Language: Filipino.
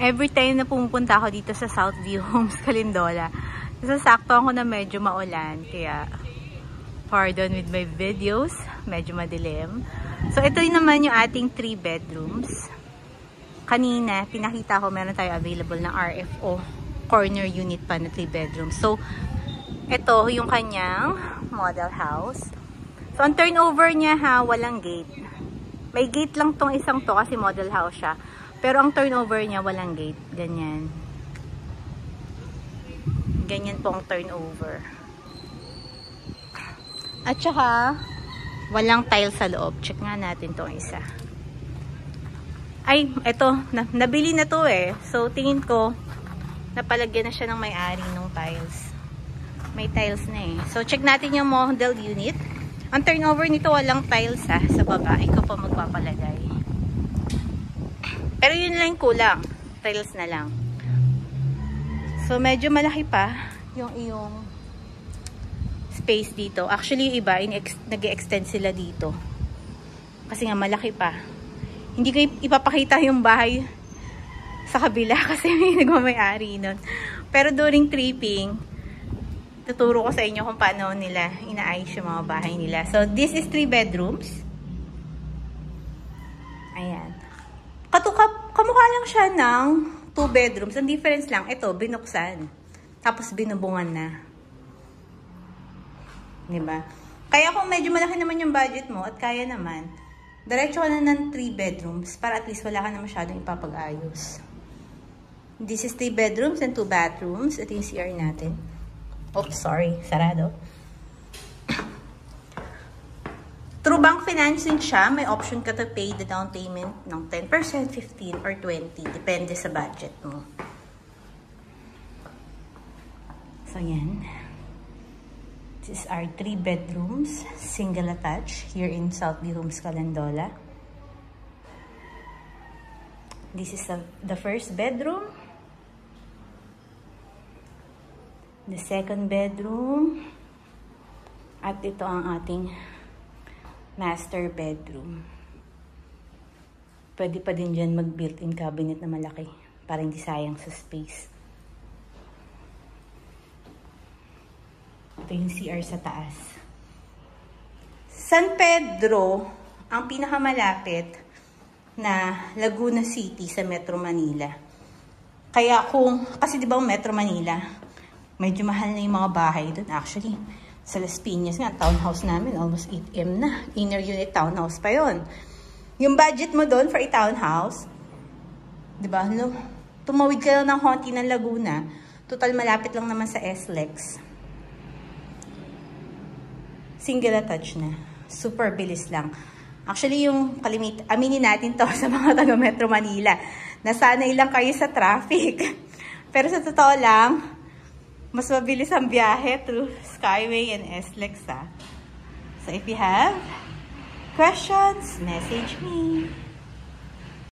Every time na pumupunta ako dito sa Southview Homes, Calindola, nasasakto ako na medyo maulan. Kaya, pardon with my videos. Medyo madilim. So, ito naman yung ating 3 bedrooms. Kanina, pinakita ko meron tayo available na RFO corner unit pa na 3 bedrooms. So, ito yung kanyang model house. So, ang turnover niya walang gate. May gate lang tong isang to kasi model house siya. Pero ang turnover niya walang gate. Ganyan. Ganyan po ang turnover. At saka, walang tile sa loob. Check nga natin tong isa. Ay, eto. Nabili na to eh. So, tingin ko, napalagyan na siya ng may-ari ng tiles. May tiles na eh. So, check natin yung model unit. Ang turnover nito walang tiles sa baba. Ikaw pa magpapalagay. Pero yun lang kulang. Tiles na lang. So, medyo malaki pa yung iyong space dito. Actually, yung iba, nag-extend sila dito. Kasi nga, malaki pa. Hindi ko ipapakita yung bahay sa kabila kasi may nagmamayari nun. Pero during tripping, tuturo ko sa inyo kung paano nila inaayos yung mga bahay nila. So, this is 3 bedrooms. Ayan. Kamukha lang siya ng 2 bedrooms. Ang difference lang, ito, binuksan. Tapos binubungan na. Diba? Kaya kung medyo malaki naman yung budget mo at kaya naman, diretso ka na ng 3 bedrooms para at least wala ka na masyadong ipapag-ayos. This is 3 bedrooms and 2 bathrooms. Ito yung CR natin. Oh, sorry. Sarado. Through bank financing siya, may option ka to pay the down payment ng 10%, 15%, or 20%. Depende sa budget mo. So, yan. This is our 3 bedrooms, single attached, here in Southview Homes, Calindola. This is the first bedroom. The second bedroom. At ito ang ating master bedroom. Pwede pa din dyan mag built-in cabinet na malaki para hindi sayang sa space. Ito yung CR sa taas. San Pedro ang pinakamalapit na Laguna City sa Metro Manila. Kaya kasi di ba Metro Manila, medyo mahal na yung mga bahay doon. Actually, sa Las Piñas nga, townhouse namin, almost 8M na. Inner unit townhouse pa yon. Yung budget mo doon for a townhouse, di ba? Tumawid ka lang ng konti ng Laguna. Total, malapit lang naman sa SLEX. Single attached na. Super bilis lang. Actually, yung aminin natin to sa mga taga Metro Manila. Nasanay lang kayo sa traffic. Pero sa totoo lang, mas mabilis ang biyahe through Skyway and SLEX. So if you have questions, message me.